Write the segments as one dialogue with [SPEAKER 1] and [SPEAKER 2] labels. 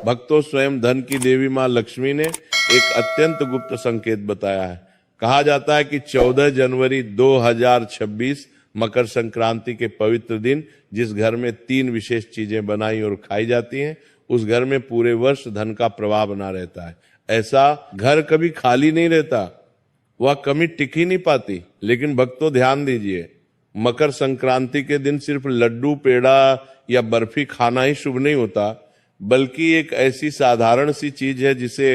[SPEAKER 1] भक्तों, स्वयं धन की देवी मां लक्ष्मी ने एक अत्यंत गुप्त संकेत बताया है। कहा जाता है कि 14 जनवरी 2026 मकर संक्रांति के पवित्र दिन जिस घर में 3 विशेष चीजें बनाई और खाई जाती हैं, उस घर में पूरे वर्ष धन का प्रवाह बना रहता है। ऐसा घर कभी खाली नहीं रहता, वह कमी टिक ही नहीं पाती। लेकिन भक्तों ध्यान दीजिए, मकर संक्रांति के दिन सिर्फ लड्डू, पेड़ा या बर्फी खाना ही शुभ नहीं होता, बल्कि एक ऐसी साधारण सी चीज है जिसे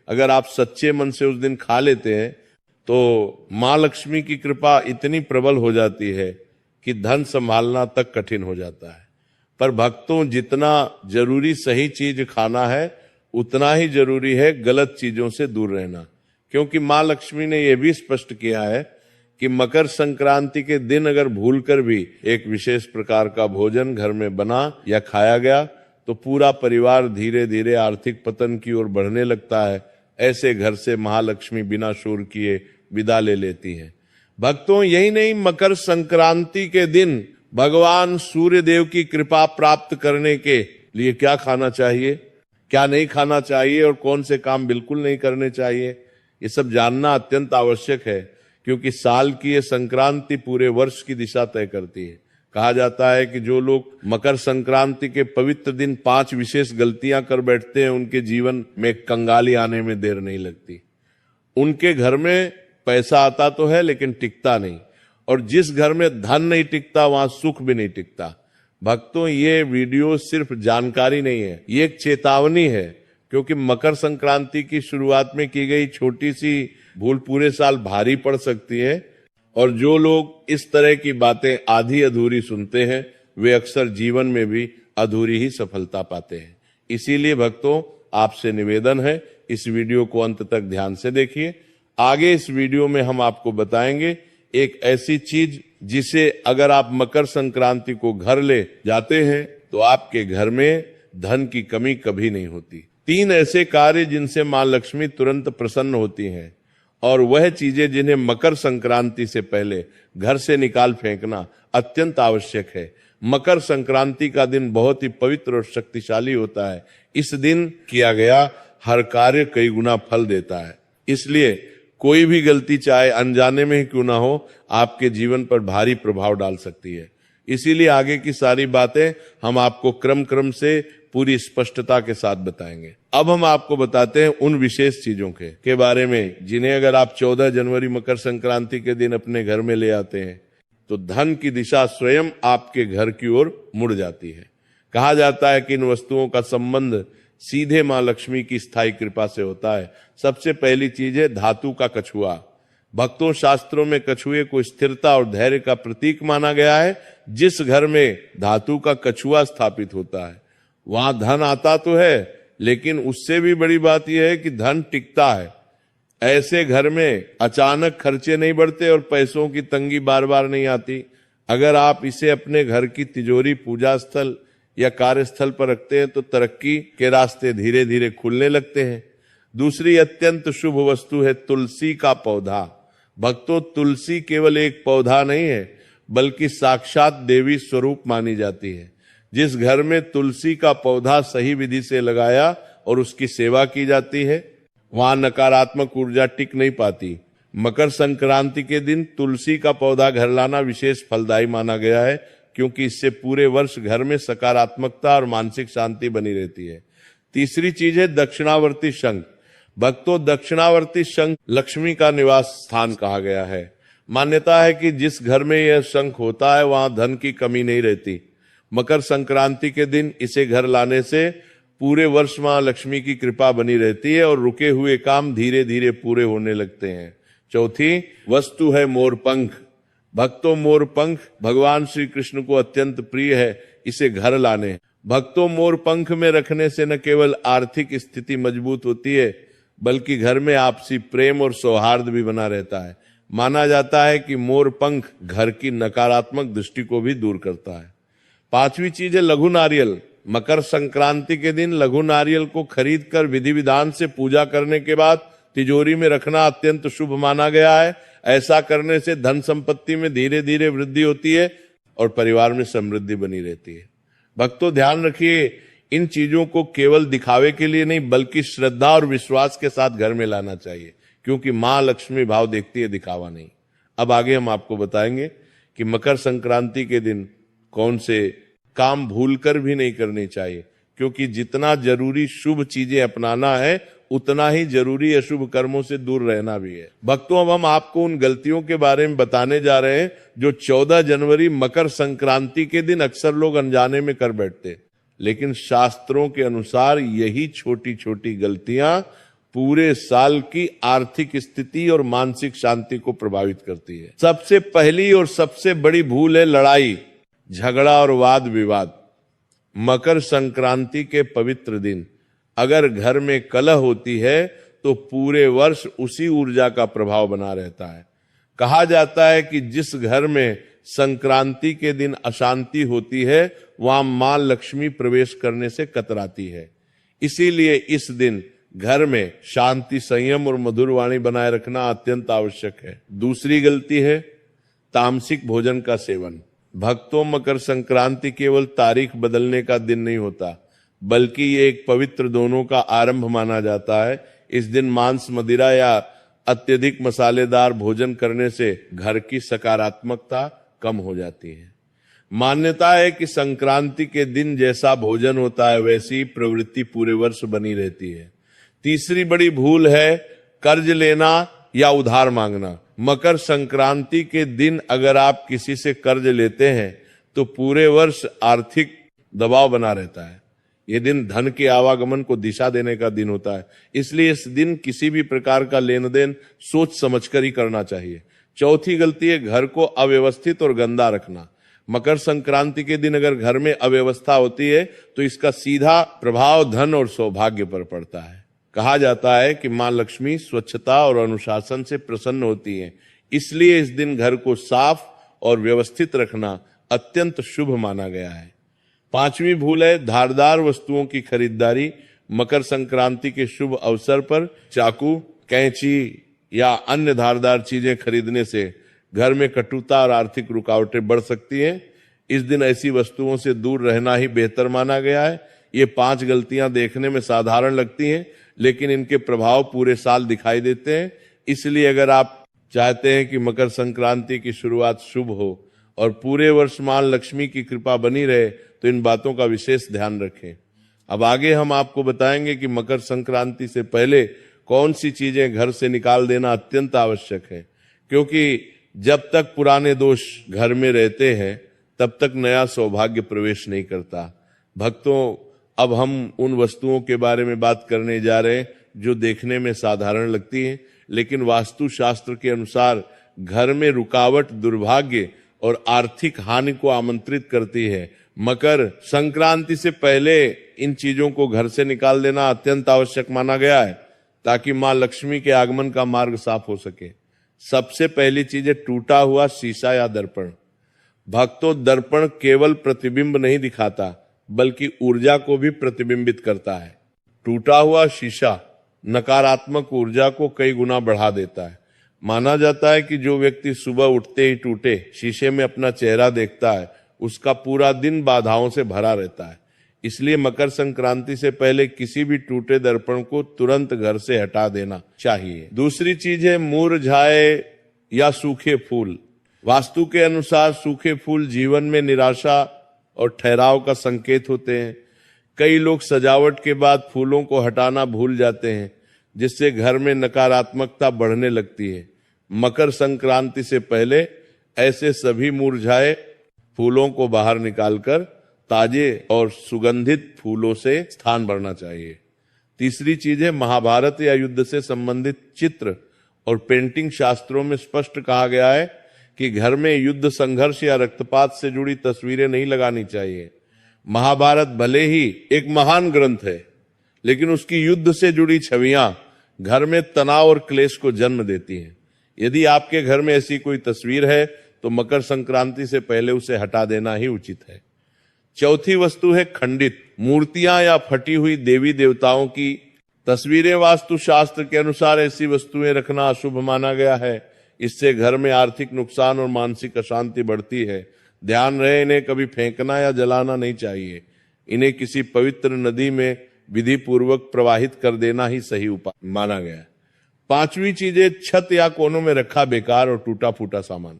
[SPEAKER 1] अगर आप सच्चे मन से उस दिन खा लेते हैं तो मां लक्ष्मी की कृपा इतनी प्रबल हो जाती है कि धन संभालना तक कठिन हो जाता है। पर भक्तों, जितना जरूरी सही चीज खाना है, उतना ही जरूरी है गलत चीजों से दूर रहना। क्योंकि मां लक्ष्मी ने यह भी स्पष्ट किया है कि मकर संक्रांति के दिन अगर भूलकर भी एक विशेष प्रकार का भोजन घर में बना या खाया गया तो पूरा परिवार धीरे धीरे आर्थिक पतन की ओर बढ़ने लगता है। ऐसे घर से महालक्ष्मी बिना शोर किए विदा ले लेती हैं। भक्तों, यही नहीं, मकर संक्रांति के दिन भगवान सूर्य देव की कृपा प्राप्त करने के लिए क्या खाना चाहिए, क्या नहीं खाना चाहिए और कौन से काम बिल्कुल नहीं करने चाहिए, ये सब जानना अत्यंत आवश्यक है। क्योंकि साल की ये संक्रांति पूरे वर्ष की दिशा तय करती है। कहा जाता है कि जो लोग मकर संक्रांति के पवित्र दिन 5 विशेष गलतियां कर बैठते हैं, उनके जीवन में कंगाली आने में देर नहीं लगती। उनके घर में पैसा आता तो है लेकिन टिकता नहीं, और जिस घर में धन नहीं टिकता वहां सुख भी नहीं टिकता। भक्तों, ये वीडियो सिर्फ जानकारी नहीं है, ये एक चेतावनी है। क्योंकि मकर संक्रांति की शुरुआत में की गई छोटी सी भूल पूरे साल भारी पड़ सकती है, और जो लोग इस तरह की बातें आधी अधूरी सुनते हैं वे अक्सर जीवन में भी अधूरी ही सफलता पाते हैं। इसीलिए भक्तों, आपसे निवेदन है, इस वीडियो को अंत तक ध्यान से देखिए। आगे इस वीडियो में हम आपको बताएंगे एक ऐसी चीज जिसे अगर आप मकर संक्रांति को घर ले जाते हैं तो आपके घर में धन की कमी कभी नहीं होती। 3 ऐसे कार्य जिनसे मां लक्ष्मी तुरंत प्रसन्न होती हैं, और वह चीजें जिन्हें मकर संक्रांति से पहले घर से निकाल फेंकना अत्यंत आवश्यक है। मकर संक्रांति का दिन बहुत ही पवित्र और शक्तिशाली होता है। इस दिन किया गया हर कार्य कई गुना फल देता है। इसलिए कोई भी गलती चाहे अनजाने में ही क्यों ना हो, आपके जीवन पर भारी प्रभाव डाल सकती है। इसीलिए आगे की सारी बातें हम आपको क्रम से पूरी स्पष्टता के साथ बताएंगे। अब हम आपको बताते हैं उन विशेष चीजों के बारे में जिन्हें अगर आप 14 जनवरी मकर संक्रांति के दिन अपने घर में ले आते हैं तो धन की दिशा स्वयं आपके घर की ओर मुड़ जाती है। कहा जाता है कि इन वस्तुओं का संबंध सीधे मां लक्ष्मी की स्थायी कृपा से होता है। सबसे पहली चीज है धातु का कछुआ। भक्तों, शास्त्रों में कछुए को स्थिरता और धैर्य का प्रतीक माना गया है। जिस घर में धातु का कछुआ स्थापित होता है वहां धन आता तो है, लेकिन उससे भी बड़ी बात यह है कि धन टिकता है। ऐसे घर में अचानक खर्चे नहीं बढ़ते और पैसों की तंगी बार बार नहीं आती। अगर आप इसे अपने घर की तिजोरी, पूजा स्थल या कार्यस्थल पर रखते हैं तो तरक्की के रास्ते धीरे धीरे खुलने लगते हैं। दूसरी अत्यंत शुभ वस्तु है तुलसी का पौधा। भक्तों, तुलसी केवल एक पौधा नहीं है बल्कि साक्षात देवी स्वरूप मानी जाती है। जिस घर में तुलसी का पौधा सही विधि से लगाया और उसकी सेवा की जाती है वहां नकारात्मक ऊर्जा टिक नहीं पाती। मकर संक्रांति के दिन तुलसी का पौधा घर लाना विशेष फलदायी माना गया है, क्योंकि इससे पूरे वर्ष घर में सकारात्मकता और मानसिक शांति बनी रहती है। तीसरी चीज है दक्षिणावर्ती शंख। भक्तों, दक्षिणावर्ती शंख लक्ष्मी का निवास स्थान कहा गया है। मान्यता है कि जिस घर में यह शंख होता है वहां धन की कमी नहीं रहती। मकर संक्रांति के दिन इसे घर लाने से पूरे वर्ष मां लक्ष्मी की कृपा बनी रहती है और रुके हुए काम धीरे धीरे पूरे होने लगते हैं। चौथी वस्तु है मोरपंख। भक्तों, मोरपंख भगवान श्री कृष्ण को अत्यंत प्रिय है, इसे घर लाने। भक्तों, मोरपंख में रखने से न केवल आर्थिक स्थिति मजबूत होती है बल्कि घर में आपसी प्रेम और सौहार्द भी बना रहता है। माना जाता है कि मोरपंख घर की नकारात्मक दृष्टि को भी दूर करता है। 5वीं चीज है लघु नारियल। मकर संक्रांति के दिन लघु नारियल को खरीदकर विधि विधान से पूजा करने के बाद तिजोरी में रखना अत्यंत शुभ माना गया है। ऐसा करने से धन संपत्ति में धीरे धीरे वृद्धि होती है और परिवार में समृद्धि बनी रहती है। भक्तों, ध्यान रखिए, इन चीजों को केवल दिखावे के लिए नहीं बल्कि श्रद्धा और विश्वास के साथ घर में लाना चाहिए, क्योंकि मां लक्ष्मी भाव देखती है, दिखावा नहीं। अब आगे हम आपको बताएंगे कि मकर संक्रांति के दिन कौन से काम भूलकर भी नहीं करने चाहिए, क्योंकि जितना जरूरी शुभ चीजें अपनाना है उतना ही जरूरी अशुभ कर्मों से दूर रहना भी है। भक्तों, अब हम आपको उन गलतियों के बारे में बताने जा रहे हैं जो 14 जनवरी मकर संक्रांति के दिन अक्सर लोग अनजाने में कर बैठते, लेकिन शास्त्रों के अनुसार यही छोटी छोटी गलतियां पूरे साल की आर्थिक स्थिति और मानसिक शांति को प्रभावित करती है। सबसे पहली और सबसे बड़ी भूल है लड़ाई, झगड़ा और वाद विवाद। मकर संक्रांति के पवित्र दिन अगर घर में कलह होती है तो पूरे वर्ष उसी ऊर्जा का प्रभाव बना रहता है। कहा जाता है कि जिस घर में संक्रांति के दिन अशांति होती है वहां मां लक्ष्मी प्रवेश करने से कतराती है। इसीलिए इस दिन घर में शांति, संयम और मधुर वाणी बनाए रखना अत्यंत आवश्यक है। दूसरी गलती है तामसिक भोजन का सेवन। भक्तों, मकर संक्रांति केवल तारीख बदलने का दिन नहीं होता, बल्कि ये एक पवित्र दोनों का आरंभ माना जाता है। इस दिन मांस, मदिरा या अत्यधिक मसालेदार भोजन करने से घर की सकारात्मकता कम हो जाती है। मान्यता है कि संक्रांति के दिन जैसा भोजन होता है वैसी प्रवृत्ति पूरे वर्ष बनी रहती है। तीसरी बड़ी भूल है कर्ज लेना या उधार मांगना। मकर संक्रांति के दिन अगर आप किसी से कर्ज लेते हैं तो पूरे वर्ष आर्थिक दबाव बना रहता है। ये दिन धन के आवागमन को दिशा देने का दिन होता है, इसलिए इस दिन किसी भी प्रकार का लेन देन सोच समझकर ही करना चाहिए। चौथी गलती है घर को अव्यवस्थित और गंदा रखना। मकर संक्रांति के दिन अगर घर में अव्यवस्था होती है तो इसका सीधा प्रभाव धन और सौभाग्य पर पड़ता है। कहा जाता है कि मां लक्ष्मी स्वच्छता और अनुशासन से प्रसन्न होती हैं, इसलिए इस दिन घर को साफ और व्यवस्थित रखना अत्यंत शुभ माना गया है। पांचवी भूल है धारदार वस्तुओं की खरीदारी। मकर संक्रांति के शुभ अवसर पर चाकू, कैंची या अन्य धारदार चीजें खरीदने से घर में कटुता और आर्थिक रुकावटें बढ़ सकती हैं। इस दिन ऐसी वस्तुओं से दूर रहना ही बेहतर माना गया है। ये 5 गलतियां देखने में साधारण लगती हैं, लेकिन इनके प्रभाव पूरे साल दिखाई देते हैं। इसलिए अगर आप चाहते हैं कि मकर संक्रांति की शुरुआत शुभ हो और पूरे वर्ष मां लक्ष्मी की कृपा बनी रहे तो इन बातों का विशेष ध्यान रखें। अब आगे हम आपको बताएंगे कि मकर संक्रांति से पहले कौन सी चीजें घर से निकाल देना अत्यंत आवश्यक है, क्योंकि जब तक पुराने दोष घर में रहते हैं तब तक नया सौभाग्य प्रवेश नहीं करता। भक्तों, अब हम उन वस्तुओं के बारे में बात करने जा रहे हैं जो देखने में साधारण लगती हैं, लेकिन वास्तु शास्त्र के अनुसार घर में रुकावट, दुर्भाग्य और आर्थिक हानि को आमंत्रित करती है। मकर संक्रांति से पहले इन चीजों को घर से निकाल देना अत्यंत आवश्यक माना गया है ताकि मां लक्ष्मी के आगमन का मार्ग साफ हो सके। सबसे पहली चीज है टूटा हुआ शीशा या दर्पण। भक्तों, दर्पण केवल प्रतिबिंब नहीं दिखाता बल्कि ऊर्जा को भी प्रतिबिंबित करता है। टूटा हुआ शीशा नकारात्मक ऊर्जा को कई गुना बढ़ा देता है। माना जाता है कि जो व्यक्ति सुबह उठते ही टूटे शीशे में अपना चेहरा देखता है उसका पूरा दिन बाधाओं से भरा रहता है। इसलिए मकर संक्रांति से पहले किसी भी टूटे दर्पण को तुरंत घर से हटा देना चाहिए। दूसरी चीज है मुरझाए या सूखे फूल। वास्तु के अनुसार सूखे फूल जीवन में निराशा और ठहराव का संकेत होते हैं। कई लोग सजावट के बाद फूलों को हटाना भूल जाते हैं, जिससे घर में नकारात्मकता बढ़ने लगती है। मकर संक्रांति से पहले ऐसे सभी मुरझाए फूलों को बाहर निकालकर ताजे और सुगंधित फूलों से स्थान भरना चाहिए। तीसरी चीज है महाभारत या युद्ध से संबंधित चित्र और पेंटिंग। शास्त्रों में स्पष्ट कहा गया है कि घर में युद्ध, संघर्ष या रक्तपात से जुड़ी तस्वीरें नहीं लगानी चाहिए। महाभारत भले ही एक महान ग्रंथ है, लेकिन उसकी युद्ध से जुड़ी छवियां घर में तनाव और क्लेश को जन्म देती हैं। यदि आपके घर में ऐसी कोई तस्वीर है तो मकर संक्रांति से पहले उसे हटा देना ही उचित है। चौथी वस्तु है खंडित मूर्तियां या फटी हुई देवी देवताओं की तस्वीरें। वास्तु शास्त्र के अनुसार ऐसी वस्तुएं रखना अशुभ माना गया है। इससे घर में आर्थिक नुकसान और मानसिक अशांति बढ़ती है। ध्यान रहे, इन्हें कभी फेंकना या जलाना नहीं चाहिए। इन्हें किसी पवित्र नदी में विधि पूर्वक प्रवाहित कर देना ही सही उपाय माना गया है। पांचवी चीज है, छत या कोनों में रखा बेकार और टूटा फूटा सामान।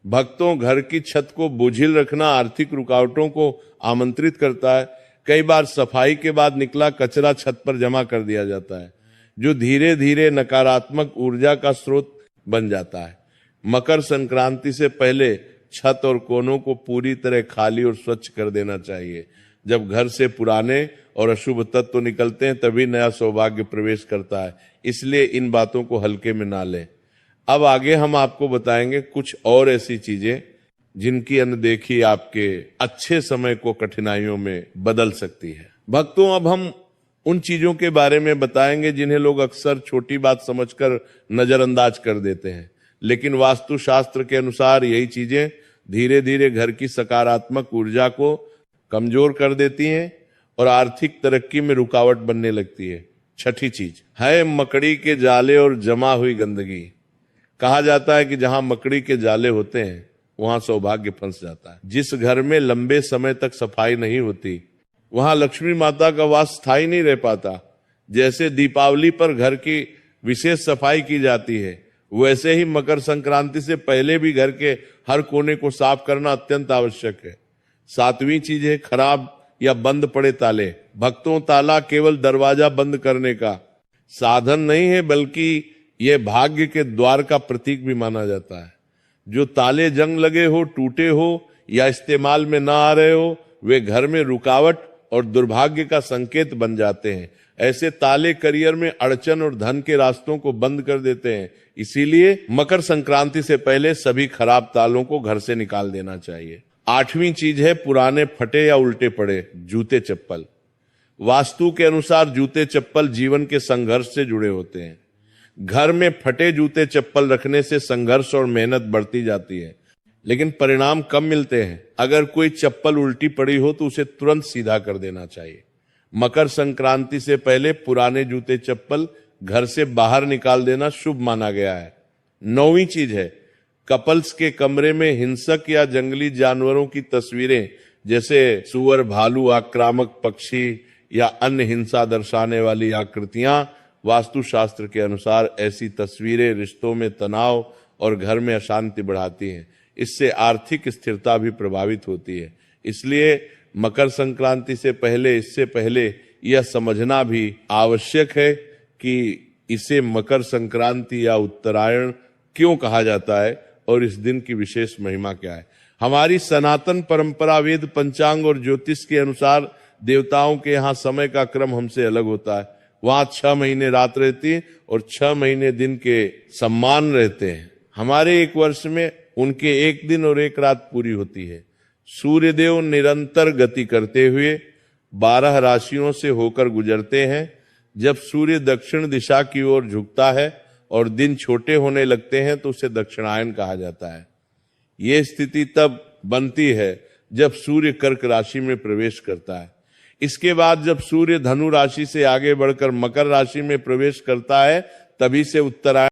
[SPEAKER 1] भक्तों, घर की छत को बोझिल रखना आर्थिक रुकावटों को आमंत्रित करता है। कई बार सफाई के बाद निकला कचरा छत पर जमा कर दिया जाता है, जो धीरे धीरे नकारात्मक ऊर्जा का स्रोत बन जाता है। मकर संक्रांति से पहले छत और कोनों को पूरी तरह खाली और स्वच्छ कर देना चाहिए। जब घर से पुराने और अशुभ तत्व निकलते हैं तभी नया सौभाग्य प्रवेश करता है, इसलिए इन बातों को हल्के में ना लें। अब आगे हम आपको बताएंगे कुछ और ऐसी चीजें जिनकी अनदेखी आपके अच्छे समय को कठिनाइयों में बदल सकती है। भक्तों, अब हम उन चीजों के बारे में बताएंगे जिन्हें लोग अक्सर छोटी बात समझकर नजरअंदाज कर देते हैं, लेकिन वास्तुशास्त्र के अनुसार यही चीजें धीरे धीरे घर की सकारात्मक ऊर्जा को कमजोर कर देती हैं और आर्थिक तरक्की में रुकावट बनने लगती है। छठी चीज है मकड़ी के जाले और जमा हुई गंदगी। कहा जाता है कि जहां मकड़ी के जाले होते हैं वहां सौभाग्य फंस जाता है। जिस घर में लंबे समय तक सफाई नहीं होती वहां लक्ष्मी माता का वास स्थायी नहीं रह पाता। जैसे दीपावली पर घर की विशेष सफाई की जाती है, वैसे ही मकर संक्रांति से पहले भी घर के हर कोने को साफ करना अत्यंत आवश्यक है। सातवीं चीज है खराब या बंद पड़े ताले। भक्तों, ताला केवल दरवाजा बंद करने का साधन नहीं है, बल्कि यह भाग्य के द्वार का प्रतीक भी माना जाता है। जो ताले जंग लगे हो, टूटे हो या इस्तेमाल में ना आ रहे हो, वे घर में रुकावट और दुर्भाग्य का संकेत बन जाते हैं। ऐसे ताले करियर में अड़चन और धन के रास्तों को बंद कर देते हैं। इसीलिए मकर संक्रांति से पहले सभी खराब तालों को घर से निकाल देना चाहिए। आठवीं चीज है पुराने फटे या उल्टे पड़े जूते चप्पल। वास्तु के अनुसार जूते चप्पल जीवन के संघर्ष से जुड़े होते हैं। घर में फटे जूते चप्पल रखने से संघर्ष और मेहनत बढ़ती जाती है, लेकिन परिणाम कम मिलते हैं। अगर कोई चप्पल उल्टी पड़ी हो तो उसे तुरंत सीधा कर देना चाहिए। मकर संक्रांति से पहले पुराने जूते चप्पल घर से बाहर निकाल देना शुभ माना गया है। नौवीं चीज है कपल्स के कमरे में हिंसक या जंगली जानवरों की तस्वीरें, जैसे सुअर, भालू, आक्रामक पक्षी या अन्य हिंसा दर्शाने वाली आकृतियां। वास्तुशास्त्र के अनुसार ऐसी तस्वीरें रिश्तों में तनाव और घर में अशांति बढ़ाती हैं। इससे आर्थिक स्थिरता भी प्रभावित होती है। इसलिए मकर संक्रांति से पहले, इससे पहले यह समझना भी आवश्यक है कि इसे मकर संक्रांति या उत्तरायण क्यों कहा जाता है और इस दिन की विशेष महिमा क्या है। हमारी सनातन परंपरा, वेद, पंचांग और ज्योतिष के अनुसार देवताओं के यहाँ समय का क्रम हमसे अलग होता है। वहां 6 महीने रात रहती है और 6 महीने दिन के सम्मान रहते हैं। हमारे एक वर्ष में उनके एक दिन और एक रात पूरी होती है। सूर्यदेव निरंतर गति करते हुए 12 राशियों से होकर गुजरते हैं। जब सूर्य दक्षिण दिशा की ओर झुकता है और दिन छोटे होने लगते हैं तो उसे दक्षिणायन कहा जाता है। ये स्थिति तब बनती है जब सूर्य कर्क राशि में प्रवेश करता है। इसके बाद जब सूर्य धनु राशि से आगे बढ़कर मकर राशि में प्रवेश करता है, तभी से उत्तरायण